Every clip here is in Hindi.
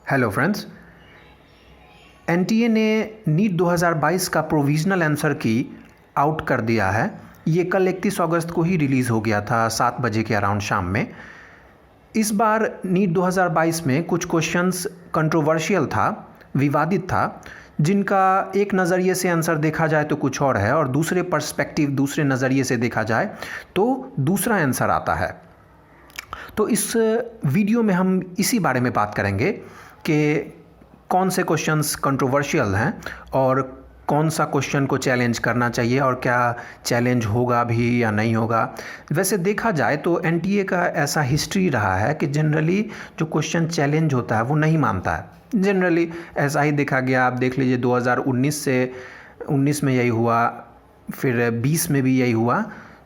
हेलो फ्रेंड्स, एनटीए ने नीट 2022 का प्रोविज़नल आंसर की आउट कर दिया है। ये कल 31 अगस्त को ही रिलीज़ हो गया था 7 बजे के अराउंड शाम में। इस बार नीट 2022 में कुछ क्वेश्चंस कंट्रोवर्शियल था, विवादित था, जिनका एक नज़रिए से आंसर देखा जाए तो कुछ और है और दूसरे पर्सपेक्टिव, दूसरे नज़रिए से देखा जाए तो दूसरा आंसर आता है। तो इस वीडियो में हम इसी बारे में बात करेंगे कि कौन से क्वेश्चंस कंट्रोवर्शियल हैं और कौन सा क्वेश्चन को चैलेंज करना चाहिए और क्या चैलेंज होगा भी या नहीं होगा। वैसे देखा जाए तो एनटीए का ऐसा हिस्ट्री रहा है कि जनरली जो क्वेश्चन चैलेंज होता है वो नहीं मानता है। जनरली ऐसा ही देखा गया। आप देख लीजिए 2019 से 19 में यही हुआ, फिर 20 में भी यही हुआ।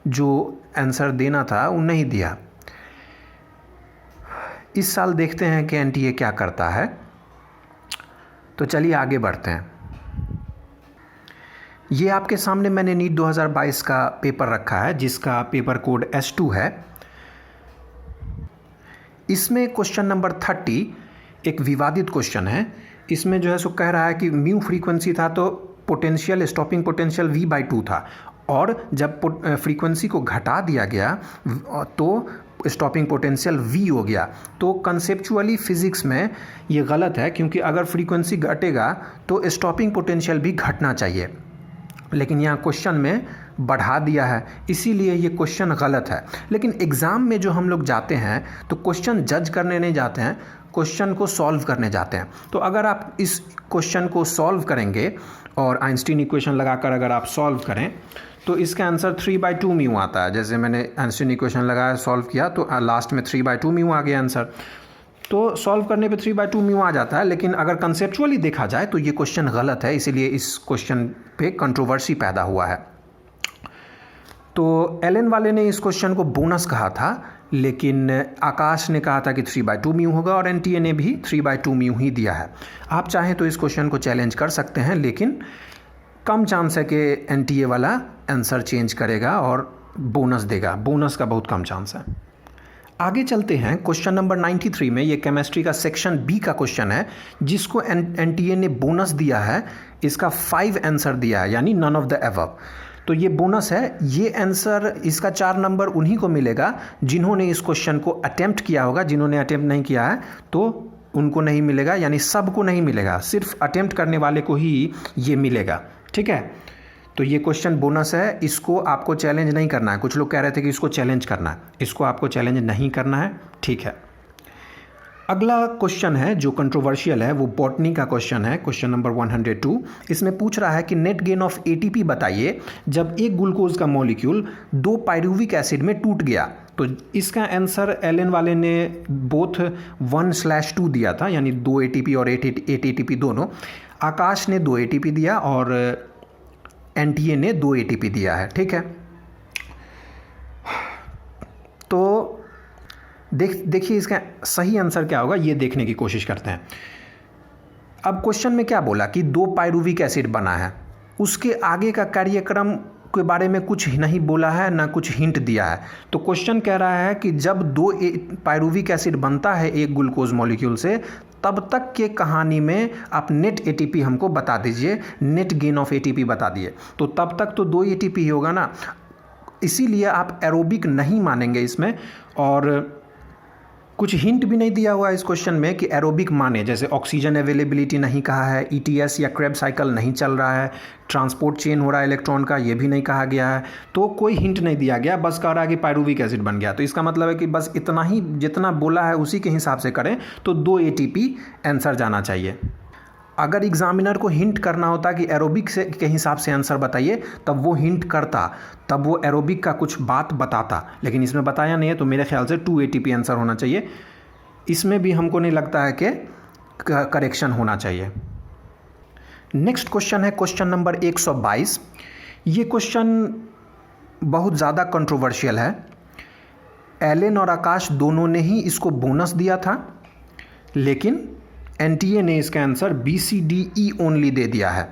जो आंसर देना था वो नहीं दिया। इस साल देखते हैं कि एनटीए क्या करता है। तो चलिए आगे बढ़ते हैं। ये आपके सामने मैंने नीट 2022 का पेपर रखा है जिसका पेपर कोड S2 है। इसमें क्वेश्चन नंबर 30 एक विवादित क्वेश्चन है। इसमें जो है सो कह रहा है कि म्यू फ्रीक्वेंसी था तो पोटेंशियल, स्टॉपिंग पोटेंशियल V/2 था, और जब फ्रीक्वेंसी को घटा दिया गया तो स्टॉपिंग पोटेंशियल V हो गया। तो कंसेप्चुअली फिज़िक्स में ये गलत है, क्योंकि अगर फ्रीक्वेंसी घटेगा तो स्टॉपिंग पोटेंशियल भी घटना चाहिए, लेकिन यहाँ क्वेश्चन में बढ़ा दिया है, इसीलिए ये क्वेश्चन गलत है। लेकिन एग्ज़ाम में जो हम लोग जाते हैं तो क्वेश्चन जज करने नहीं जाते हैं, क्वेश्चन को सॉल्व करने जाते हैं। तो अगर आप इस क्वेश्चन को सॉल्व करेंगे और आइंस्टीन इक्वेशन लगाकर अगर आप सॉल्व करें तो इसका आंसर 3/2 म्यू आता है। जैसे मैंने आइंस्टीन इक्वेशन लगाया, सॉल्व किया तो लास्ट में 3/2 म्यू आ गया आंसर। तो सॉल्व करने पे 3/2 म्यू आ जाता है, लेकिन अगर कंसेप्चुअली देखा जाए तो ये क्वेश्चन गलत है, इसीलिए इस क्वेश्चन पे कंट्रोवर्सी पैदा हुआ है। तो एलन वाले ने इस क्वेश्चन को बोनस कहा था, लेकिन आकाश ने कहा था कि 3/2 म्यू होगा और एनटीए ने भी 3/2 म्यू ही दिया है। आप चाहें तो इस क्वेश्चन को चैलेंज कर सकते हैं, लेकिन कम चांस है कि एनटीए वाला आंसर चेंज करेगा और बोनस देगा। बोनस का बहुत कम चांस है। आगे चलते हैं। क्वेश्चन नंबर 93 में ये केमिस्ट्री का सेक्शन बी का क्वेश्चन है, जिसको एनटीए ने बोनस दिया है। इसका 5 आंसर दिया है, यानी नन ऑफ द अबव। तो ये बोनस है। ये आंसर, इसका 4 नंबर उन्हीं को मिलेगा जिन्होंने इस क्वेश्चन को अटेम्प्ट किया होगा। जिन्होंने अटेम्प्ट नहीं किया है तो उनको नहीं मिलेगा, यानी सबको नहीं मिलेगा, सिर्फ अटेम्प्ट करने वाले को ही ये मिलेगा। ठीक है, तो ये क्वेश्चन बोनस है। इसको आपको चैलेंज नहीं करना है। कुछ लोग कह रहे थे कि इसको चैलेंज करना है, इसको आपको चैलेंज नहीं करना है। ठीक है। अगला क्वेश्चन है जो कंट्रोवर्शियल है, वो बॉटनी का क्वेश्चन है, क्वेश्चन नंबर 102। इसमें पूछ रहा है कि नेट गेन ऑफ एटीपी बताइए जब एक ग्लूकोज का मॉलिक्यूल 2 पायरुविक एसिड में टूट गया। तो इसका आंसर एलन वाले ने बोथ 1/2 दिया था, यानी 2 एटीपी और 8 एटीपी दोनों। आकाश ने 2 एटीपी दिया और एनटीए ने 2 एटीपी दिया है। ठीक है, तो देखिए इसका सही आंसर क्या होगा, ये देखने की कोशिश करते हैं। अब क्वेश्चन में क्या बोला कि 2 पायरुविक एसिड बना है, उसके आगे का कार्यक्रम के बारे में कुछ नहीं बोला है, ना कुछ हिंट दिया है। तो क्वेश्चन कह रहा है कि जब 2 पायरुविक एसिड बनता है एक ग्लूकोज मॉलिक्यूल से, तब तक के कहानी में आप नेट एटीपी हमको बता दीजिए, नेट गेन ऑफ एटीपी बता दिए। तो तब तक तो 2 एटीपी ही होगा ना, इसीलिए आप एरोबिक नहीं मानेंगे इसमें। और कुछ हिंट भी नहीं दिया हुआ है इस क्वेश्चन में कि एरोबिक माने, जैसे ऑक्सीजन अवेलेबिलिटी नहीं कहा है, ईटीएस या क्रेब साइकिल नहीं चल रहा है, ट्रांसपोर्ट चेन हो रहा है इलेक्ट्रॉन का, ये भी नहीं कहा गया है। तो कोई हिंट नहीं दिया गया, बस कह रहा है कि पायरुविक एसिड बन गया। तो इसका मतलब है कि बस इतना ही, जितना बोला है उसी के हिसाब से करें तो 2 एटीपी आंसर जाना चाहिए। अगर एग्जामिनर को हिंट करना होता कि एरोबिक से के हिसाब से आंसर बताइए, तब वो हिंट करता, तब वो एरोबिक का कुछ बात बताता, लेकिन इसमें बताया नहीं है। तो मेरे ख्याल से 2 एटीपी आंसर होना चाहिए। इसमें भी हमको नहीं लगता है कि करेक्शन होना चाहिए। नेक्स्ट क्वेश्चन है क्वेश्चन नंबर 122। ये क्वेश्चन बहुत ज़्यादा कंट्रोवर्शियल है। एलन और आकाश दोनों ने ही इसको बोनस दिया था, लेकिन एनटीए ने इसका आंसर BCDE ओनली दे दिया है।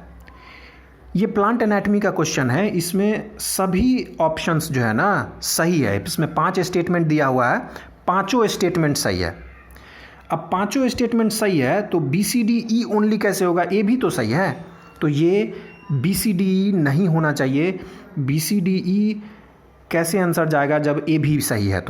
ये प्लांट एनाटॉमी का क्वेश्चन है। इसमें सभी ऑप्शंस जो है ना सही है। इसमें 5 स्टेटमेंट दिया हुआ है, पांचों स्टेटमेंट सही है। अब पांचों स्टेटमेंट सही है तो B C D E only कैसे होगा, ए भी तो सही है, तो ये बी सी डी ई नहीं होना चाहिए। बी सी डी ई कैसे आंसर जाएगा जब ए भी सही है?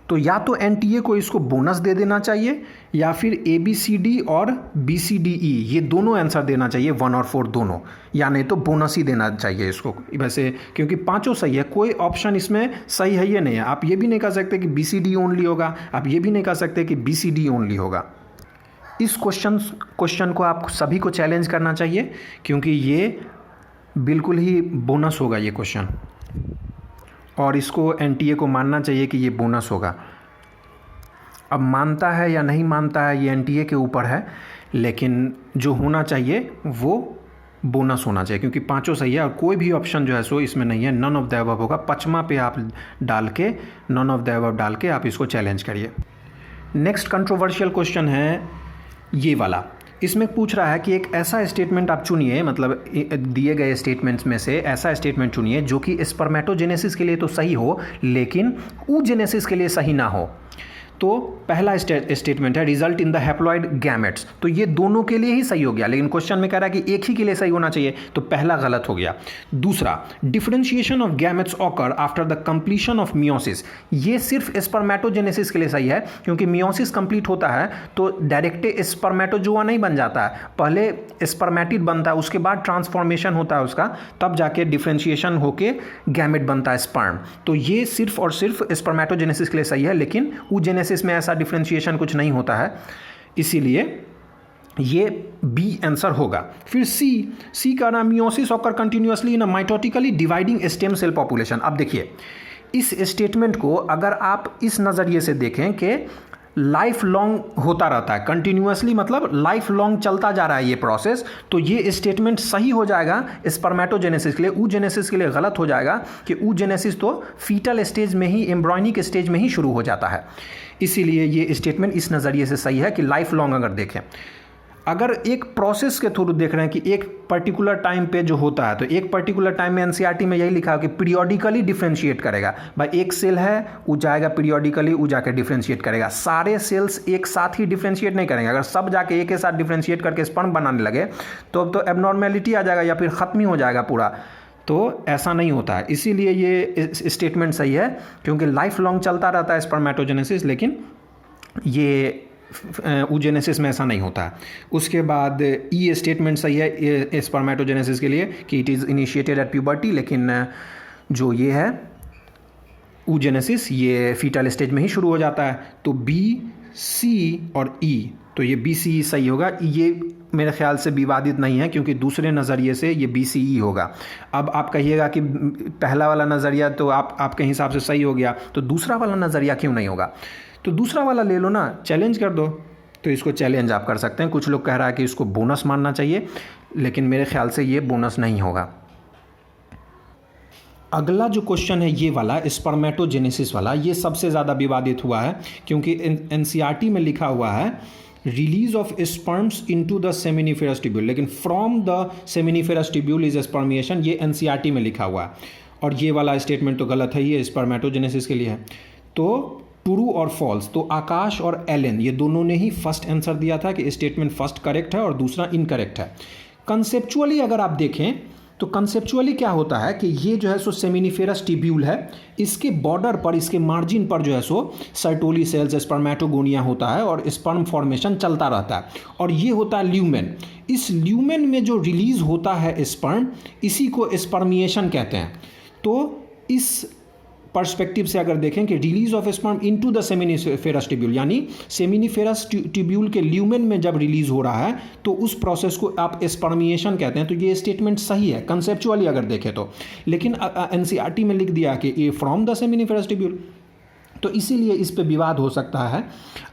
तो या तो एन टी ए को इसको बोनस दे देना चाहिए या फिर ए बी सी डी और बी सी डी ई ये दोनों आंसर देना चाहिए, 1 और 4 दोनों, या नहीं तो बोनस ही देना चाहिए इसको। वैसे क्योंकि पांचों सही है, कोई ऑप्शन इसमें सही है ये नहीं है। आप ये भी नहीं कह सकते कि बी सी डी ओनली होगा, आप ये भी नहीं कह सकते कि बी सी डी ओनली होगा। इस क्वेश्चन को आप सभी को चैलेंज करना चाहिए क्योंकि ये बिल्कुल ही बोनस होगा ये क्वेश्चन, और इसको एनटीए को मानना चाहिए कि ये बोनस होगा। अब मानता है या नहीं मानता है ये एनटीए के ऊपर है, लेकिन जो होना चाहिए वो बोनस होना चाहिए क्योंकि पांचों सही है और कोई भी ऑप्शन जो है सो इसमें नहीं है, नन ऑफ द अबव होगा। पचमा पे आप डाल के नन ऑफ द अबव डाल के आप इसको चैलेंज करिए। नेक्स्ट कंट्रोवर्शियल क्वेश्चन है ये वाला। इसमें पूछ रहा है कि एक ऐसा स्टेटमेंट आप चुनिए, मतलब दिए गए स्टेटमेंट्स में से ऐसा स्टेटमेंट चुनिए जो कि स्पर्मेटोजेनेसिस के लिए तो सही हो लेकिन oogenesis के लिए सही ना हो। तो पहला स्टेटमेंट है result in the haploid gametes, तो ये दोनों के लिए ही सही हो गया, लेकिन क्वेश्चन में कह रहा है कि एक ही के लिए सही होना चाहिए, तो पहला गलत हो गया। दूसरा, differentiation of gametes occur after the completion of meiosis, ये सिर्फ स्पर्मेटोजेनेसिस के लिए सही है क्योंकि मियोसिस कंप्लीट होता है तो डायरेक्ट स्पर्मेटोजोआ नहीं बन जाता है, पहले स्पर्मेटिड बनता है, उसके बाद ट्रांसफॉर्मेशन होता है उसका, तब जाके डिफरेंशिएशन होके गैमेट बनता है स्पर्म। तो ये सिर्फ और सिर्फ स्पर्मेटोजेनेसिस के लिए सही है, लेकिन oogenesis में ऐसा डिफरेंशिएशन कुछ नहीं होता है, इसीलिए ये बी आंसर होगा। फिर सी का नाम meiosis occur continuously in a mitotically dividing stem cell population. अब देखिए इस स्टेटमेंट को अगर आप इस नज़रिए से देखें कि लाइफ लॉन्ग होता रहता है, कंटिन्यूअसली मतलब लाइफ लॉन्ग चलता जा रहा है ये प्रोसेस, तो ये स्टेटमेंट सही हो जाएगा स्पर्मेटोजेनेसिस के लिए। oogenesis के लिए गलत हो जाएगा कि oogenesis तो फीटल स्टेज में ही, एम्ब्रॉयनिक स्टेज में ही शुरू हो जाता है, इसीलिए ये स्टेटमेंट इस नज़रिए से सही है कि लाइफ लॉन्ग अगर देखें, अगर एक प्रोसेस के थ्रू देख रहे हैं कि एक पर्टिकुलर टाइम पे जो होता है, तो एक पर्टिकुलर टाइम में एनसीईआरटी में यही लिखा है कि पीरियोडिकली डिफरेंशिएट करेगा। भाई एक सेल है वो जाएगा पीरियोडिकली, वो जाकर डिफरेंशिएट करेगा। सारे सेल्स एक साथ ही डिफरेंशिएट नहीं करेंगे, अगर सब जाके एक के साथ डिफरेंशिएट करके स्पर्म बनाने लगे तो अब तो एबनॉर्मेलिटी आ जाएगा या फिर ख़त्म ही हो जाएगा पूरा, तो ऐसा नहीं होता है। इसीलिए ये स्टेटमेंट सही है क्योंकि लाइफ लॉन्ग चलता रहता है स्पर्मेटोजेनेसिस, लेकिन ये oogenesis में ऐसा नहीं होता है। उसके बाद ई स्टेटमेंट सही है स्पर्मेटोजेनेसिस के लिए कि it is initiated at puberty, लेकिन जो ये है oogenesis ये फीटल स्टेज में ही शुरू हो जाता है। तो बी, सी और ई, तो ये बी सी ई सही होगा। ये मेरे ख्याल से विवादित नहीं है क्योंकि दूसरे नज़रिए से ये बी सी ई होगा। अब आप कहिएगा कि पहला वाला नज़रिया तो आपके हिसाब से सही हो गया, तो दूसरा वाला नज़रिया क्यों नहीं होगा? तो दूसरा वाला ले लो ना, चैलेंज कर दो। तो इसको चैलेंज आप कर सकते हैं। कुछ लोग कह रहा है कि इसको बोनस मानना चाहिए, लेकिन मेरे ख्याल से ये बोनस नहीं होगा। अगला जो क्वेश्चन है ये वाला स्पर्मेटोजेनेसिस वाला, ये सबसे ज़्यादा विवादित हुआ है क्योंकि एनसीईआरटी में लिखा हुआ है release of sperms into the seminiferous tubule, लेकिन from the seminiferous tubule is spermiation, ये एनसीईआरटी में लिखा हुआ है। और ये वाला स्टेटमेंट तो गलत है, ये स्पर्मेटोजेनेसिस के लिए है। तो ट्रू और फॉल्स, तो आकाश और एलन ये दोनों ने ही फर्स्ट आंसर दिया था कि स्टेटमेंट फर्स्ट करेक्ट है और दूसरा इनकरेक्ट है। कंसेप्चुअली अगर आप देखें तो कंसेप्चुअली क्या होता है कि ये जो है सो सेमिनिफेरस ट्यूब्यूल है, इसके बॉर्डर पर, इसके मार्जिन पर जो है सो सर्टोली सेल्स, स्पर्मेटोगोनिया होता है और स्पर्म फॉर्मेशन चलता रहता है, और ये होता है ल्यूमेन। इस ल्यूमेन में जो रिलीज होता है स्पर्म, इसी को स्पर्मिएशन कहते हैं। तो इस पर्सपेक्टिव से अगर देखें कि release of sperm into the seminiferous tubule, यानी सेमिनिफेरस ट्यूब्यूल के ल्यूमेन में जब रिलीज हो रहा है तो उस प्रोसेस को आप स्पर्मिएशन कहते हैं। तो ये स्टेटमेंट सही है कंसेप्चुअली अगर देखें तो, लेकिन एनसीईआरटी में लिख दिया कि ये फ्रॉम द सेमिनिफेरस ट्यूब्यूल, तो इसीलिए इस पे विवाद हो सकता है।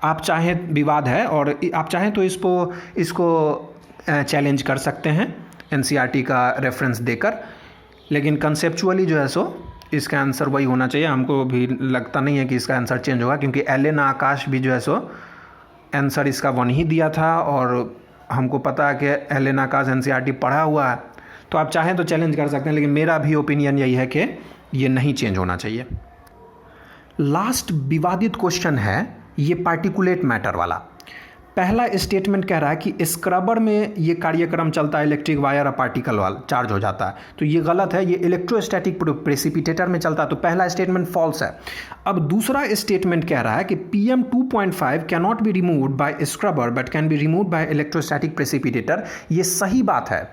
आप चाहें, विवाद है और आप चाहें तो इसको चैलेंज कर सकते हैं एनसीईआरटी का रेफरेंस देकर, लेकिन कंसेप्चुअली जो है सो इसका आंसर वही होना चाहिए। हमको भी लगता नहीं है कि इसका आंसर चेंज होगा क्योंकि एलेन आकाश भी जो है सो आंसर इसका 1 ही दिया था, और हमको पता है कि एलेन आकाश एनसीईआरटी पढ़ा हुआ है। तो आप चाहें तो चैलेंज कर सकते हैं, लेकिन मेरा भी ओपिनियन यही है कि ये नहीं चेंज होना चाहिए। लास्ट विवादित क्वेश्चन है ये पार्टिकुलेट मैटर वाला। पहला स्टेटमेंट कह रहा है कि स्क्रबर में ये कार्यक्रम चलता है, इलेक्ट्रिक वायर और पार्टिकल वाल चार्ज हो जाता है, तो ये गलत है, ये इलेक्ट्रोस्टैटिक प्रेसिपिटेटर में चलता है, तो पहला स्टेटमेंट फॉल्स है। अब दूसरा स्टेटमेंट कह रहा है कि PM 2.5 can not be removed by scrubber but can be removed by electrostatic precipitator. ये सही बात है,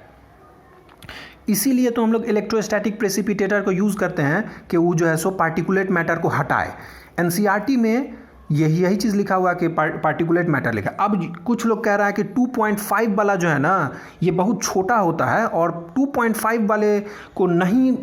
इसीलिए तो हम लोग इलेक्ट्रोस्टैटिक प्रेसिपिटेटर को यूज़ करते हैं कि वो जो है सो पार्टिकुलेट मैटर को हटाए। NCERT में यही चीज़ लिखा हुआ है कि पार्टिकुलेट मैटर लिखा। अब कुछ लोग कह रहा है कि 2.5 वाला जो है ना ये बहुत छोटा होता है और 2.5 वाले को नहीं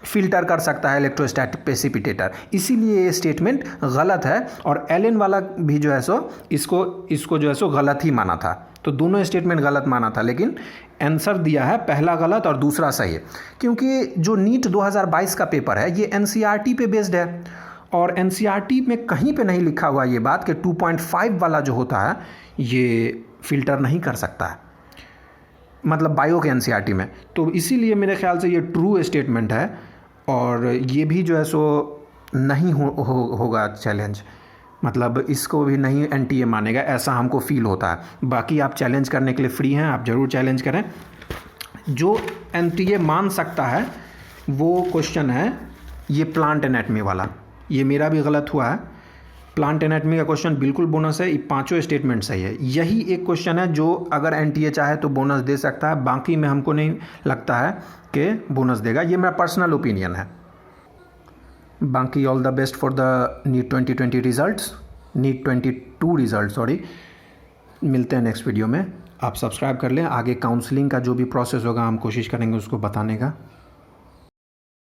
फिल्टर कर सकता है इलेक्ट्रोस्टैटिक प्रेसिपिटेटर, इसीलिए ये स्टेटमेंट गलत है। और एलन वाला भी जो है सो इसको जो है सो गलत ही माना था, तो दोनों स्टेटमेंट गलत माना था, लेकिन आंसर दिया है पहला गलत और दूसरा सही है। क्योंकि जो नीट 2022 का पेपर है ये NCERT पे बेस्ड है और NCERT में कहीं पे नहीं लिखा हुआ ये बात कि 2.5 वाला जो होता है ये फिल्टर नहीं कर सकता है, मतलब बायो के NCERT में। तो इसीलिए मेरे ख्याल से ये ट्रू स्टेटमेंट है और ये भी जो है सो नहीं होगा चैलेंज, मतलब इसको भी नहीं NTA मानेगा, ऐसा हमको फील होता है। बाकी आप चैलेंज करने के लिए फ्री हैं, आप ज़रूर चैलेंज करें। जो NTA मान सकता है वो क्वेश्चन है ये प्लांट एनाटमी वाला, ये मेरा भी गलत हुआ है। प्लांट एनाटमी का क्वेश्चन बिल्कुल बोनस है, ये पांचों स्टेटमेंट सही है। यही एक क्वेश्चन है जो अगर NTA चाहे तो बोनस दे सकता है, बाकी में हमको नहीं लगता है कि बोनस देगा, ये मेरा पर्सनल ओपिनियन है। बाकी all the best for the NEET 2020 results, NEET 22 result sorry. मिलते हैं नेक्स्ट वीडियो में, आप सब्सक्राइब कर लें। आगे काउंसलिंग का जो भी प्रोसेस होगा हम कोशिश करेंगे उसको बताने का।